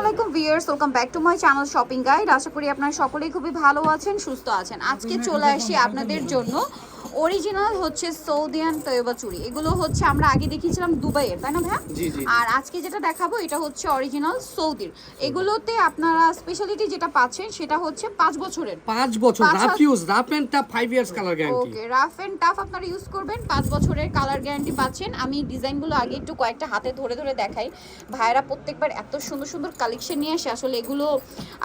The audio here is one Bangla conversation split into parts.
আলাইকুম viewers, welcome back to my channel shopping guide. আশা করি আপনারা সকলেই খুবই ভালো আছেন, সুস্থ আছেন। আজকে চলে আসি আপনাদের জন্য অরিজিনাল হচ্ছে সৌদিয়ান তৈবা চুড়ি। এগুলো হচ্ছে আমরা আগে দেখিয়েছিলাম দুবাইয়ের, তাই না ভাইয়া? আর আজকে যেটা দেখাবো এটা হচ্ছে অরিজিনাল সৌদির। এগুলোতে আপনারা স্পেশালিটি যেটা পাচ্ছেন সেটা হচ্ছে 5 বছরের 5 বছর rough use, rough and tough 5 years colour guarantee. Okay, rough and tough আপনারা ইউজ করবেন, 5 বছরের কালার গ্যারান্টি পাচ্ছেন। আমি ডিজাইনগুলো আগে একটু কয়েকটা হাতে ধরে ধরে দেখাই। ভাইরা প্রত্যেকবার এত সুন্দর সুন্দর কালেকশন নিয়ে আসে, আসলে এগুলো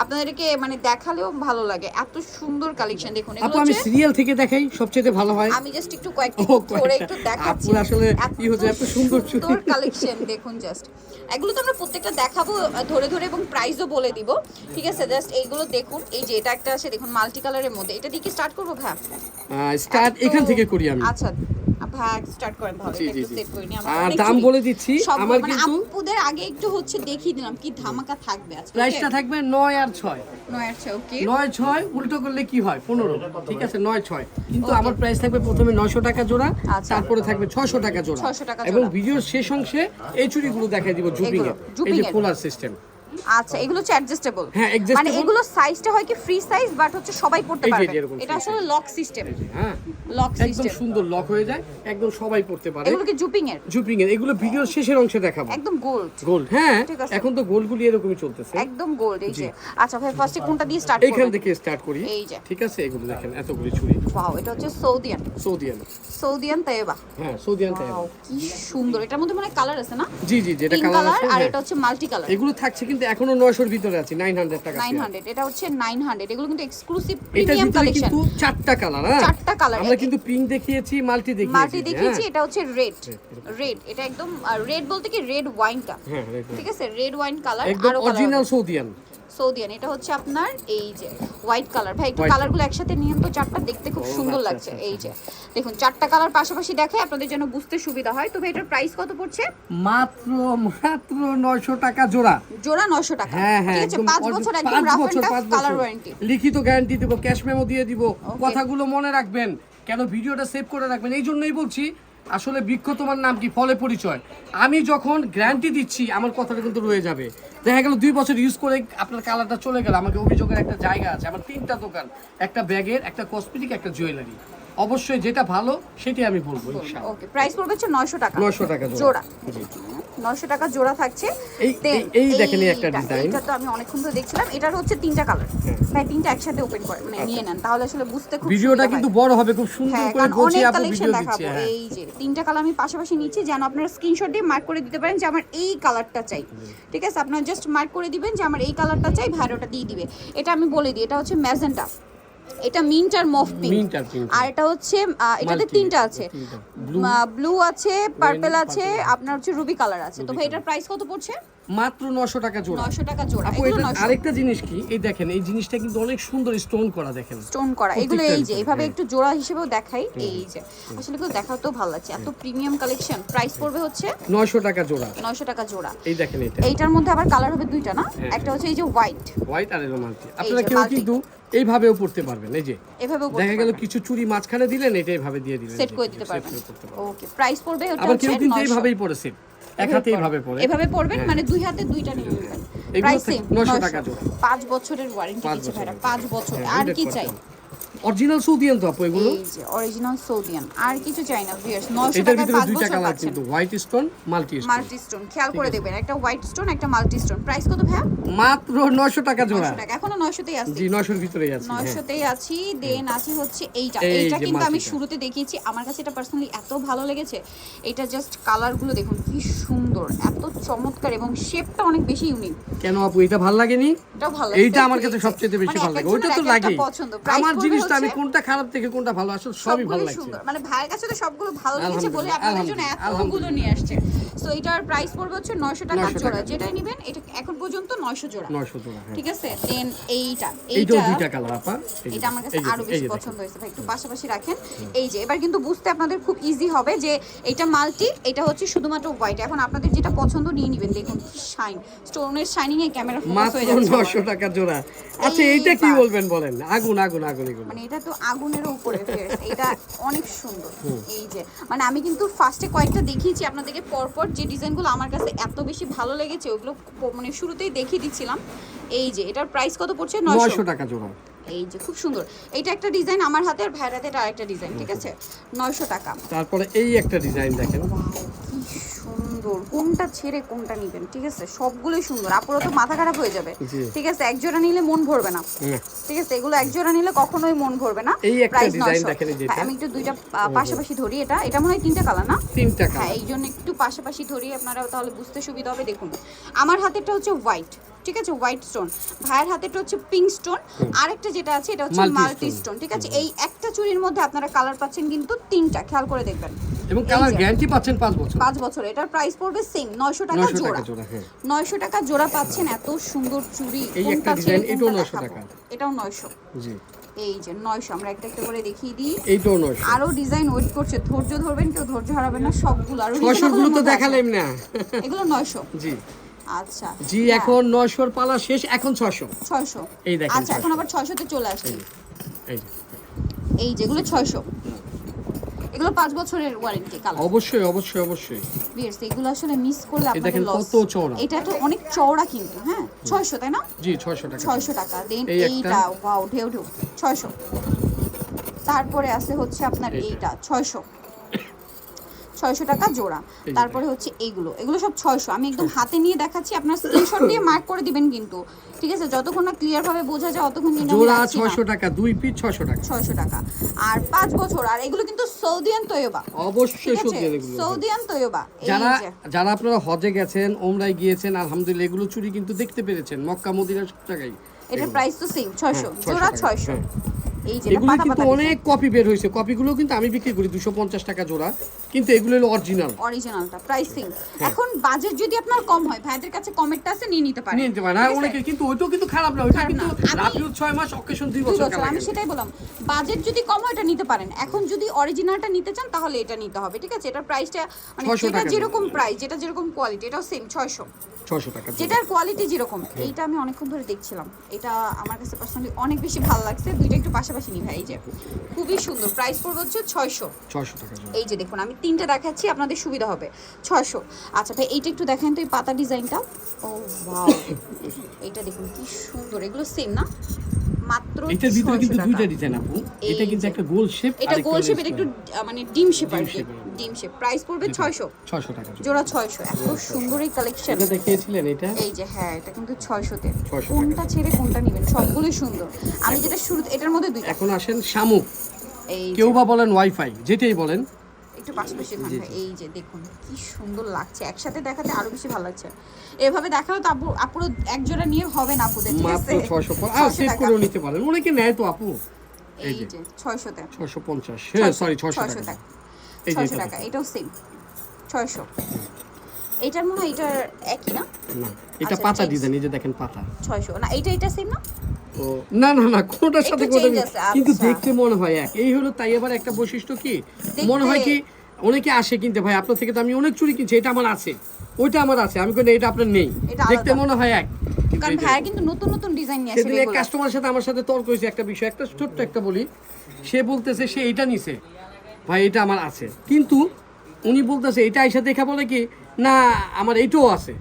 আপনাদেরকে মানে দেখালেও ভালো লাগে, এত সুন্দর কালেকশন। দেখুন আপু আমি সিরিয়াল থেকে দেখাই সবচেয়ে ভালো হয়। আমি জাস্ট একটু কয়েকটা ধরে একটু দেখাচ্ছি। আপু আসলে কি হচ্ছে এত সুন্দর সুন্দর কালেকশন দেখুন। জাস্ট এগুলো তো আমরা প্রত্যেকটা দেখাবো ধরে ধরে এবং প্রাইসও বলে দিব, ঠিক আছে? জাস্ট এইগুলো দেখুন। এই যে এটা একটা আছে দেখুন মাল্টি কালারের মধ্যে, এটা দিয়ে কি স্টার্ট করব ভাই? স্টার্ট এখান থেকে করি আমি। আচ্ছা ভাই স্টার্ট করেন, ভালো একটু সেট করে নি। আর দাম বলে দিচ্ছি, আমার কিন্তু আপুদের আগে একটু হচ্ছে দেখিয়ে দিলাম কি ধামাকা থাকবে আজকে। প্রাইসটা থাকবে 9 আর 6। 9 আর 6, ওকে। 9 6 উল্টো করলে কি হয় 15, ঠিক আছে? 9 6 কিন্তু আমার প্রাইস থাকবে প্রথমে 900 টাকা জোড়া, তারপরে থাকবে 600 টাকা জোড়া। 600 টাকা জোড়া। এবং ভিডিওর শেষ অংশে এই চুড়িগুলো দেখাই দিব জুপিং এর, এই যে পোলার সিস্টেম। আচ্ছা, এগুলো হচ্ছে অ্যাডজাস্টেবল। হ্যাঁ, অ্যাডজাস্টেবল। মানে এগুলো সাইজটা হয় কি ফ্রি সাইজ, বাট হচ্ছে সবাই পড়তে এই যে পারবে। এরকম এটা আসলে লক সিস্টেম। হ্যাঁ, লক একদম সিস্টেম, সুন্দর লক হয়ে যায়, একদম সবাই পড়তে পারে। এগুলো কি জুপিং এর? জুপিং এর এগুলো ভিডিওর শেষের অংশে দেখাবো। একদম গোল্ড। গোল্ড, হ্যাঁ ঠিক আছে। এখন তো গোল্ডগুলি এরকমই চলতেছে, একদম গোল্ড। এই যে আচ্ছা ভাই ফার্স্টে কোনটা দিয়ে স্টার্ট করব? এইখান থেকে স্টার্ট করি। এই যে ঠিক আছে, এগুলো দেখেন এতগুলি চুড়ি। ওয়াও, এটা হচ্ছে সৌদিয়ান। সৌদিয়ান, সৌদিয়ান তৈবা। হ্যাঁ সৌদিয়ান তাই। ওয়াও, কি সুন্দর। এটার মধ্যে মানে কালার আছে না? জি জি, যেটা পিঙ্ক কালার কালার আছে, আর হ্যাঁ। এটা হচ্ছে মাল্টি কালার। এগুলো থাকছে কিন্তু এখনো 900 এর ভিতরে আছে, 900 টাকা। 900, এটা হচ্ছে 900। এগুলো কিন্তু এক্সক্লুসিভ এটার প্রিমিয়াম ভিতরে কালেকশন। কিন্তু 4টা কালার, হ্যাঁ 4টা কালার। আমরা কিন্তু পিঙ্ক দেখিয়েছি, মাল্টি মাল্টি দেখিয়েছি, হ্যাঁ। এটা হচ্ছে রেড। রেড, এটা একদম রেড বলতে কি রেড ওয়াইনটা, হ্যাঁ red ঠিক আছে? Red wine colour. একদম আরো অরিজিনাল সৌদিয়ান। সৌদিয়ান, এটা হচ্ছে আপনার এই যে হোয়াইট কালার। ভাই একটু কালারগুলো একসাথে নিয়ে তো চারটা দেখতে খুব সুন্দর লাগছে। এই যে দেখুন 4টা কালার পাশাপাশি দেখায় আপনাদের জন্য বুঝতে সুবিধা হয়। তো ভাই এটার প্রাইস কত পড়ছে? মাত্র 900 টাকা জোড়া। জোড়া 900 টাকা। হ্যাঁ হ্যাঁ, ঠিক আছে, 5 বছর একদম rough and tough colour warranty. লিখিত গ্যারান্টি দেব, ক্যাশ মেমো দিয়ে দিব। কথাগুলো মনে রাখবেন, কেন ভিডিওটা সেভ করে রাখবেন। এই জন্যই বলছি, আসলে বৃক্ষ তোমার নাম কি, ফলে পরিচয়। আমি যখন গ্যারান্টি দিচ্ছি আমার কথাটা কিন্তু রয়ে যাবে। দেখা গেল 2 বছর ইউজ করে আপনার কালারটা চলে গেল, আমাকে অভিযোগের একটা জায়গা আছে। আমার 3টা দোকান, একটা ব্যাগের, একটা কসমেটিক, একটা জুয়েলারি। অবশ্যই যেটা ভালো সেটাই আমি বলবো ইনশাআল্লাহ। ওকে, প্রাইস পড়বে হচ্ছে 900 টাকা। 900 টাকা জোড়া। জি, 900 টাকা জোড়া থাকছে। এই দেখেন এই একটা ডিজাইন। এটা তো আমি অনেকক্ষণ ধরে দেখছিলাম। এটার হচ্ছে 3টা কালার। ভাই 3টা একসাথে ওপেন করে মানে নিয়ে নেন, তাহলে আসলে বুঝতে খুব ভিডিওটা কিন্তু বড় হবে, খুব সুন্দর করে বলছি আপু ভিডিও দিচ্ছি। এই যে 3টা কালার আমি পাশাপাশি নিচ্ছি, যেন আপনারা স্ক্রিনশট দিয়ে মার্ক করে দিতে পারেন যে আমার এই কালারটা চাই। ঠিক আছে, আপনারা জাস্ট মার্ক করে দিবেন যে আমার এই কালারটা চাই, ভাই ওটা দিয়ে দিবে। এটা আমি বলে দিই, এটা হচ্ছে ম্যাজেন্টা, এটা মিন্ট আর মফ পিঙ্ক, আর এটা হচ্ছে এটাতে 3টা আছে, ব্লু আছে, পার্পল আছে, আপনার হচ্ছে রুবি কালার আছে। তো ভাই এটার প্রাইস কত পড়ছে? মাত্র 900 টাকা জোড়া। 900 টাকা জোড়া। আপু এটা আরেকটা জিনিস কি, এই দেখেন এই জিনিসটা কিন্তু অনেক সুন্দর স্টোন করা, দেখেন স্টোন করা। এগুলো এই যে এইভাবে একটু জোড়া হিসেবেও দেখাই। এই যে আসলে এগুলো দেখাতেও ভালো লাগছে, এত প্রিমিয়াম কালেকশন। প্রাইস পড়বে হচ্ছে 900 টাকা জোড়া। 900 টাকা জোড়া। এই দেখেন এটা, এইটার মধ্যে আবার কালার হবে 2টা না? একটা হচ্ছে এই যে হোয়াইট আর এলো মাল্টি। আপনারা কেউ কিন্তু এইভাবেও পড়তে পারবেন। এই যে এভাবেও দেখা গেল কিছু চুড়ি মাঝখানে দিলেন, এটা এইভাবে দিয়ে দিলেন, সেট করে দিতে পারবেন। ওকে, প্রাইস পড়বে ওটা আবার হচ্ছে কেউ কিন্তু 900। এইভাবেই পড়েছে, এক হাতে এইভাবে পড়ে, এভাবে পড়বেন, মানে দুই হাতে দুইটা নিয়ে নেবেন। প্রাইস সেম 900 টাকা জোড়া। 5 বছরের ওয়ারেন্টি দিচ্ছে ভাইরা, 5 বছর। আর কি চাই? অরিজিনাল সৌদিয়ান তো আপু এগুলো। এই যে অরিজিনাল সৌদিয়ান, আর কিছু চাই না ভিউয়ার্স। 900 এটার টাকায় ভিতরে 5 দুইটা বছর কালার পাচ্ছেন। কিন্তু, white stone, multi stone. Multi stone খেয়াল করে দেখবেন, একটা হোয়াইট স্টোন, একটা মাল্টি স্টোন। প্রাইস কত ভাইয়া? মাত্র 900 টাকা জোড়া। 900 টাকা। এখনো 900 তেই আছে। জি 900 এর ভিতরেই আছে। 900 তেই আছি। দেন আছে হচ্ছে এইটা। এই এইটা যে কিন্তু আমি মাল্টিটা। শুরুতে দেখিয়েছি, আমার কাছে এটা পার্সোনালি এত ভালো লেগেছে। এটা জাস্ট কালারগুলো দেখুন কি সুন্দর, এত চমৎকার, এবং শেপটা অনেক বেশি ইউনিক। কেন আপু এটা ভালো লাগেনি? এটাও ভালো লাগে। এইটা আমার কাছে সবচেয়ে বেশি ভালো লাগে। ওইটা তো লাগে আমার জিনিসটা, আমি কোনটা খারাপ থেকে কোনটা ভালো, আসলে সবই ভালো লাগছে। মানে ভাইয়ের কাছে তো সবগুলো ভালো লেগেছে বলে আপনাদের জন্য এতগুলো নিয়ে আসছে। সো এটার প্রাইস পড়বে হচ্ছে 900 টাকা জোড়া। যেটাই নেবেন এটা এখন পর্যন্ত 900 জোড়া। 900 জোড়া, ঠিক আছে। দেন এইটা দুইটা কালার আপা, এটা আমার কাছে আরো বেশি পছন্দ হয়েছে। ভাই একটু পাশাপাশি রাখেন। এই যে এবার কিন্তু বুঝতে আপনাদের খুব ইজি হবে যে এটা মাল্টি, এটা হচ্ছে শুধুমাত্র হোয়াইট। এখন আপনাদের যেটা পছন্দ নিয়ে নেবেন। দেখুন কি শাইন, স্টোনের শাইনিং এ ক্যামেরা ফোকাস হয়ে যাচ্ছে। 900 টাকা জোড়া। আচ্ছা এইটা কি বলবেন বলেন? আগুন আগুন আগুন এগুলো, মানে এটা তো আগুনের উপরে ফের। এটা অনেক সুন্দর। এই যে মানে আমি কিন্তু ফার্স্টে কয়েকটা দেখিয়েছি আপনাদেরকে পরপর, যে ডিজাইনগুলো আমার কাছে এত বেশি ভালো লেগেছে ওগুলো মানে শুরুতেই দেখিয়ে দেখিয়ে দিচ্ছিলাম। এই যে এটার প্রাইস কত পড়ছে? 900 টাকা জোড়া। এই যে খুব সুন্দর, এইটা একটা ডিজাইন আমার হাতে, আর ভাইয়ের হাতে এটা আরেকটা ডিজাইন, ঠিক আছে? 900 টাকা। তারপরে এই একটা ডিজাইন দেখেন, কি সুন্দর, কোনটা ছেড়ে কোনটা নিবেন, ঠিক আছে? সবগুলোই সুন্দর, আপুরো তো মাথা খারাপ হয়ে যাবে, ঠিক আছে? এক জোড়া নিলে মন ভরবে না, ঠিক আছে? এগুলো এক জোড়া নিলে কখনোই মন ভরবে না। এই একটা ডিজাইন দেখেন, যেটা আমি একটু দুইটা পাশাপাশি ধরি, এটা মনে হয় তিনটা কালার না? তিনটা কালার। হ্যাঁ, এই জন্য একটু পাশাপাশি ধরি, আপনারা তাহলে বুঝতে সুবিধা হবে। দেখুন আমার হাতেরটা হচ্ছে হোয়াইট, ঠিক আছে? White stone. ভাইয়ের হাতেরটা হচ্ছে পিঙ্ক স্টোন, আরেকটা যেটা আছে এটা হচ্ছে মাল্টি স্টোন, ঠিক আছে? এই একটা চুড়ির মধ্যে আপনারা কালার পাচ্ছেন কিন্তু তিনটা, খেয়াল করে দেখবেন। এবং কালার গ্যারান্টি পাচ্ছেন 5 বছর। 5 বছর। এটার প্রাইস পড়বে সেম 900 টাকা জোড়া। 900 টাকা জোড়া পাচ্ছেন এত সুন্দর চুড়ি। এই একটা ডিজাইন, এটাও 900 টাকা। এটাও 900। জি, এই যে 900, আমরা একটা একটা করে দেখিয়ে দিই। এইটাও 900। আরো ডিজাইন ওয়েট করছে, ধৈর্য ধরবেন, কেউ ধৈর্য হারাবেন না। সবগুলো আরো 600 গুলো তো দেখালাম না। এগুলো 900। জি আচ্ছা জি, এখন 900 এর পালা শেষ, এখন 600। 600। এই দেখেন, আচ্ছা এখন আবার 600 তে চলে আসছে। এই যে এই যেগুলো 600, এগুলো 5 বছরের ওয়ারেন্টি কালার। অবশ্যই অবশ্যই অবশ্যই। ভিউয়ার্স এগুলো আসলে মিস করলে আপনাদের দেখেন লস। কত চওড়া, এটা তো অনেক চওড়া কিন্তু। হ্যাঁ 600 তাই না? জি 600 টাকা। 600 টাকা। দেন এই এইটা ওয়াও, ঢেউ ঢেউ 600। তারপরে আছে হচ্ছে আপনার এইটা 600 টাকা জোড়া। তারপরে হচ্ছে এগুলো সব 600। আমি একদম হাতে নিয়ে দেখাচ্ছি, আপনার স্ক্রিনশট দিয়ে মার্ক করে দিবেন কিন্তু, ঠিক আছে? যতক্ষণ না ক্লিয়ার ভাবে বোঝা যায় ততক্ষণ কিন্তু আমি জোড়া রাখছি না। 600 টাকা, 2 পিস 600 টাকা। 600 টাকা আর 5 বছর। আর এগুলো কিন্তু সৌদিয়ান তৈয়বা, অবশ্যই ঠিক আছে? সত্যি এগুলো। সৌদিয়ান তৈয়বা। এই যারা যে যারা আপনারা হজে গেছেন, ওমরায় গিয়েছেন, আলহামদুলিল্লাহ এগুলো চুরি কিন্তু দেখতে পেরেছেন মক্কা মদিনা সব জায়গায়। এটার প্রাইস তো সেম 600 জোড়া 600। এই যে এগুলো পাতা কিন্তু পাতা অনেক কপি বের হয়েছে, কপিগুলো কিন্তু আমি বিক্রি করি 250 টাকা জোড়া, কিন্তু এগুলো হলো অরিজিনাল। অরিজিনালটা প্রাইসিং। এখন বাজেট যদি আপনার কম হয়, ভাইদের কাছে কমেন্টটা আছে, নিয়ে নিতে পারেন, নিয়ে নিতে পারেন। আর অনেকে কিন্তু ওইটাও কিন্তু খারাপ না, ওইটা কিন্তু রাফিউজ 6 মাস, অকেশন 2 বছর কালার। আমি সেটাই বললাম, বাজেট যদি কম হয় এটা নিতে পারেন। এখন যদি অরিজিনালটা নিতে চান তাহলে এটা নিতে হবে, ঠিক আছে? এটার প্রাইসটা মানে 600 যেটা টাকা যেরকম প্রাইস, যেটা যেরকম কোয়ালিটি, এটাও সেম 600 টাকা। যেটার কোয়ালিটি যেরকম। এইটা আমি অনেকক্ষণ ধরে দেখছিলাম, এটা আমার কাছে পার্সোনালি অনেক বেশি ভালো লাগছে। দুইটা একটু পাশাপাশি নি ভাই, এই যে খুবই সুন্দর। প্রাইস পড়বে হচ্ছে 600 টাকা। এই যে দেখুন আমি তিনটা দেখাচ্ছি, আপনাদের সুবিধা হবে। 600। আচ্ছা ভাই এইটা একটু দেখেন তো, এই পাতা ডিজাইনটা। ও ওয়াও, এইটা দেখুন কি সুন্দর। এগুলো সেম না? মাত্র এটার ভিতরে কিন্তু 600 দুইটা টাকা। ডিজাইন আপু। এটা কিন্তু একটা গোল শেপ, এটা গোল শেপ, এটা একটু মানে ডিম শেপ আর কি, ডিম শেপ। প্রাইস পড়বে 600 টাকা জোড়া। 600। এত সুন্দর এই কালেকশন। এটা দেখিয়েছিলেন এটা? এই যে হ্যাঁ, এটা কিন্তু 600 তে। 600 কোনটা ছেড়ে কোনটা নেবেন, সবগুলোই সুন্দর। আমি যেটা শুরু, এটার মধ্যে দুইটা। এখন আসেন শামুক, এই কেউ বা বলেন ওয়াইফাই, যেটাই বলেন। একটু পাশাপাশি খান ভাই। এই যে দেখুন কি সুন্দর লাগছে, একসাথে দেখাতে আরো বেশি ভালো লাগছে। এভাবে দেখাও তো আপুরো এক জোড়া নিয়ে হবে না আপুদের, ঠিক মাত্র আছে? 600 আর সেট করেও নিতে পারেন, অনেকে নেয় তো আপু। এই যে 600 তে 650, হ্যাঁ সরি 600 টাকা। এই যে 600 টাকা, এটাও সেম 600। এটার মনে হয় এটার একই না? না, এটা আচ্ছা, পাতা change। ডিজাইন, এই যে দেখেন পাতা। 600 না, এটা সেম না? ও না না না, কোনটার সাথে একটু কোনটা change আছে, কিন্তু আচ্ছা। দেখতে মনে হয় এক। এই হলো তাই আবার একটা বৈশিষ্ট্য কি, মনে হয় কি অনেকে আসে কিনতে, ভাই আপনার থেকে তো আমি অনেক চুরি কিনছি, এটা আমার আছে, ওইটা আমার আছে, আমি কই না এটা আপনার নেই, এটা দেখতে আলাদা। মনে হয় এক। কারণ ভাইয়া কিন্তু নতুন নতুন ডিজাইন নিয়ে আসে সেদিন এক রেগুলার। কাস্টমারের সাথে আমার সাথে তর্ক হয়েছে একটা বিষয়, একটা ছোট্ট একটা বলি। সে বলতেছে সে এটা নিছে, ভাই এটা আমার আছে, কিন্তু উনি বলতেছে এটা আইসা দেখা বলে কি না আমার এইটাও আছে।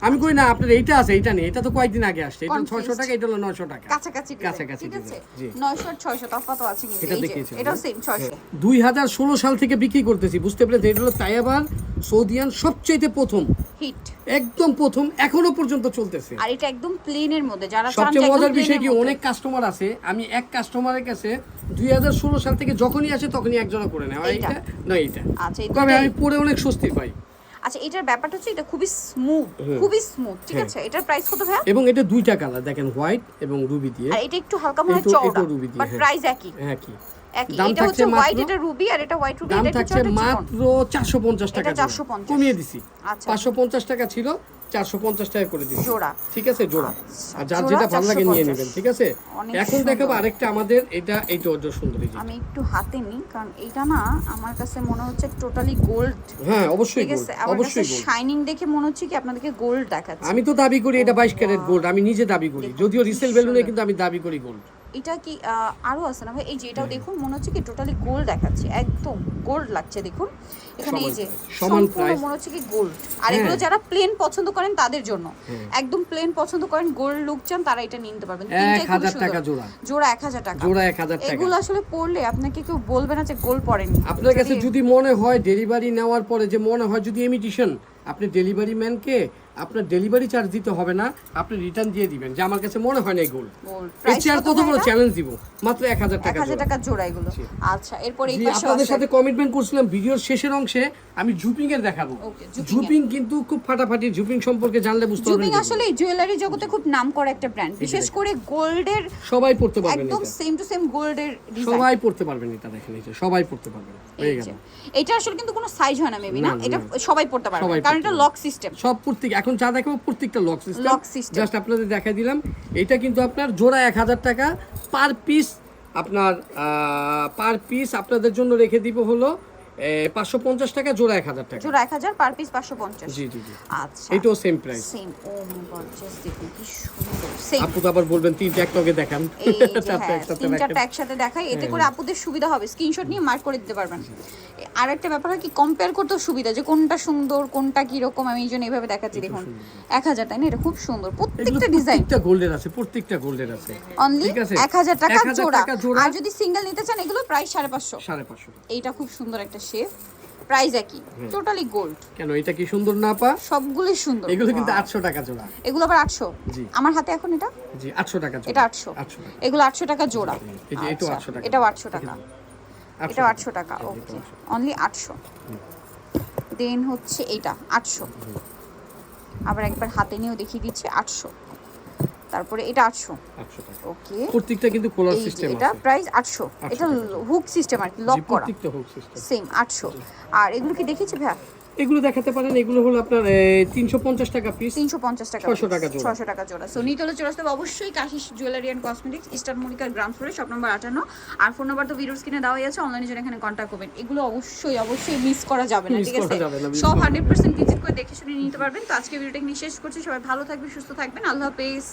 আমি কই না আপনার এইটা আছে, এইটা নেই, এটা তো কয়েকদিন আগে আসছে, এটা 600 টাকা, এটা হলো 900 টাকা। কাছাকাছি কাছাকাছি ঠিক আছে? জি। 900 আর 600 তফাৎ আছে কিন্তু। এটা এই যে দেখিয়েছি এটাও সেম 600। 2016 সাল থেকে বিক্রি করতেছি, বুঝতে পেরেছেন? এটা হলো তাইয়াবার সৌদিয়ান সবচেয়ে প্রথম, হিট একদম প্রথম, এখনো পর্যন্ত চলতেছে। আর এটা একদম প্লেনের মধ্যে, যারা চান সবচেয়ে যে মজার একদম বিষয় কি, প্লেনের অনেক কাস্টমার আছে, আমি এক কাস্টমারের কাছে 2016 সাল থেকে যখনই আসে তখনই একজনা করে নেয় এইটা? এইটা না এইটা। আচ্ছা, এই কবে দুইটাই? আমি পরে অনেক স্বস্তি পাই। আচ্ছা এটার ব্যাপারটা হচ্ছে এটা খুবই স্মুথ, খুবই স্মুথ, ঠিক আছে? এটার প্রাইস কত ভাই? এবং এটা দুইটা কালার দেখেন, হোয়াইট এবং রুবি দিয়ে। আর এটা একটু হালকা মনে হয় এটা চওড়া, রুবি দিয়ে, বাট হ্যাঁ। প্রাইস একই। হ্যাঁ কি একই। দাম এটা হচ্ছে থাকছে হোয়াইট, মাত্র, এটা রুবি, আর এটা হোয়াইট রুবি, দাম এটা একটু থাকছে ছোট মাত্র 450 টাকা। এটা 450 কমিয়ে দিছি। আচ্ছা 550 টাকা ছিল, 450 টাকা করে দিছি জোড়া, ঠিক আছে? জোড়া। আচ্ছা, আর যার জোড়া যেটা ভালো লাগে নিয়ে 450 নেবেন, ঠিক আছে? অনেক এখন সুন্দর। দেখাবো আরেকটা আমাদের, এইটা অর্ধ সুন্দর। এই যে আমি একটু হাতে নিই, কারণ এটা না আমার কাছে মনে হচ্ছে টোটালি গোল্ড, হ্যাঁ অবশ্যই ঠিক গোল্ড, আছে? আমার কাছে অবশ্যই গোল্ড। শাইনিং দেখে মনে হচ্ছে কি আপনাদেরকে গোল্ড দেখাচ্ছে। আমি তো দাবি করি এটা 22 ক্যারেট গোল্ড, আমি নিজে দাবি করি, যদিও রিসেল ভ্যালু নেই, কিন্তু আমি দাবি করি গোল্ড। এটা কি আরো আছে না ভাই? এই যে এটাও দেখুন, মনে হচ্ছে কি টোটালি গোল্ড দেখাচ্ছে, একদম গোল্ড লাগছে দেখুন এখানে। এই যে সমান সম্পূর্ণ প্রাইস, মনে হচ্ছে কি গোল্ড। আর এগুলো যারা প্লেন পছন্দ করেন তাদের জন্য, হ্যাঁ। একদম প্লেন পছন্দ করেন, গোল্ড লুক চান, তারা এটা নিতে পারবেন। 1000 টাকা জোড়া, জোড়া 1000 টাকা, জোড়া 1000 টাকা। এগুলো আসলে পরলে আপনাকে কেউ বলবে না যে গোল্ড পরেনি। আপনার কাছে যদি মনে হয় ডেলিভারি নেওয়ার পরে যে মনে হয় যদি ইমিটেশন, আপনি ডেলিভারি ম্যানকে আপনার ডেলিভারি চার্জ দিতে হবে না, আপনি রিটার্ন দিয়ে দিবেন যে আমার কাছে মনে হয় না এই গোল্ড। এর চেয়ে আর কত বড় চ্যালেঞ্জ দিব? মাত্র 1000 টাকা, 1000 টাকা জোড়া এগুলো। আচ্ছা, এরপর এই জি, পাশে আপনাদের আছে। সাথে কমিটমেন্ট করছিলাম ভিডিওর শেষের অংশে আমি জুপিং এর দেখাবো। Okay, জুপিং জুপিং কিন্তু খুব ফাটাফাটি, জুপিং সম্পর্কে জানলে বুঝতে পারবেন। জুপিং আসলে জুয়েলারি জগতে খুব নামকরা একটা ব্র্যান্ড, বিশেষ করে গোল্ডের সবাই পড়তে পারবেন, একদম এটা সেম টু সেম গোল্ডের ডিজাইন। সবাই পড়তে পারবেন, এটা দেখেন, এই যে সবাই পড়তে পারবেন। হয়ে গেল। এটা আসলে কিন্তু কোনো সাইজ হয় না মেবি, না? না, এটা না। সবাই পড়তে পারবে, সবাই কারণ পড়তে এটা পারবে। Lock system. সব প্রত্যেক এখন যা দেখাবো প্রত্যেকটা lock system. Lock system। Just আপনাদের দেখাই দিলাম। এটা কিন্তু আপনার জোড়া 1000 টাকা পার পিস। আপনার পার পিস আপনাদের জন্য রেখে দিব হলো 550 টাকা, জোড়া 1000 টাকা। জোড়া 1000, পার পিস 550। জি জি জি, আচ্ছা, এটাও সেম প্রাইস। সেম। ও মাই গড, জাস্ট দেখুন কি সুন্দর। সেম। আপু তো আবার বলবেন তিনটা একটাকে দেখান, এই যে চারটা হ্যাঁ, একসাথে তিন রাখেন। চারটা একসাথে দেখাই, এতে করে আপুদের সুবিধা হবে, স্ক্রিনশট নিয়ে মার্ক করে দিতে পারবেন। আর একটা ব্যাপার হয় কি, কম্পেয়ার করতেও সুবিধা, যে কোনটা সুন্দর কোনটা কি রকম। আমি এই জন্য এইভাবে দেখাচ্ছি, দেখুন 1000 তাই না? এটা খুব সুন্দর, এগুলো প্রত্যেকটা ডিজাইন প্রত্যেকটা গোল্ডের আছে, প্রত্যেকটা গোল্ডের আছে। অনলি ঠিক আছে, 1000 টাকা 1000 জোড়া। টাকা জোড়া। আর যদি সিঙ্গেল নিতে চান এগুলো প্রাইস 550। 550। এইটা খুব সুন্দর একটা শেপ, প্রাইস একই, টোটালি গোল্ড। কেন এটা কি সুন্দর না পা? সবগুলোই সুন্দর। এগুলো কিন্তু 800 টাকা জোড়া। এগুলো আবার 800। জি। আমার হাতে এখন এটা, জি 800 টাকা জোড়া। এটা 800। 800 টাকা। এগুলো 800 টাকা জোড়া। এই যে এটাও আচ্ছা, 800 টাকা। এটাও 800 টাকা, 800 এটাও 800 টাকা। ওকে, অনলি 800। দেন হচ্ছে এইটা 800। আবার একবার হাতে নিয়েও দেখিয়ে দিচ্ছি 800। তারপরে এটা 800। 800 টাকা। ওকে, প্রত্যেকটা কিন্তু কোলার এই যে সিস্টেম এটা আছে। প্রাইস 800। এটা হুক সিস্টেম আর কি, লক জি, করা, প্রত্যেকটা হোক সিস্টেম। সেম 800। আর এগুলো কি দেখেছি ভাইয়া? এগুলো দেখাতে পারেন, এগুলো হলো আপনার 350 টাকা পিস। 350 টাকা, 600 টাকা জোড়া। 600 টাকা জোড়া। সো নিতে হলে চলে আসতে হবে অবশ্যই Kashish jewellery and cosmetics, Eastern মনিকার গ্রাউন্ড ফ্লোরে, শপ নম্বর 58। আর ফোন নাম্বার তো ভিডিওর স্ক্রিনে দেওয়াই আছে, অনলাইনে জন্য এখানে কন্ট্যাক্ট করবেন। এগুলো অবশ্যই অবশ্যই মিস করা যাবে না, Miss ঠিক করা আছে? যাবে না, miss সব করা 100% ভিজিট করে দেখে শুনে নিতে পারবেন। তো আজকে ভিডিওটা নিয়ে শেষ করছি, সবাই ভালো থাকবেন, সুস্থ থাকবেন, আল্লাহ হাফেজ।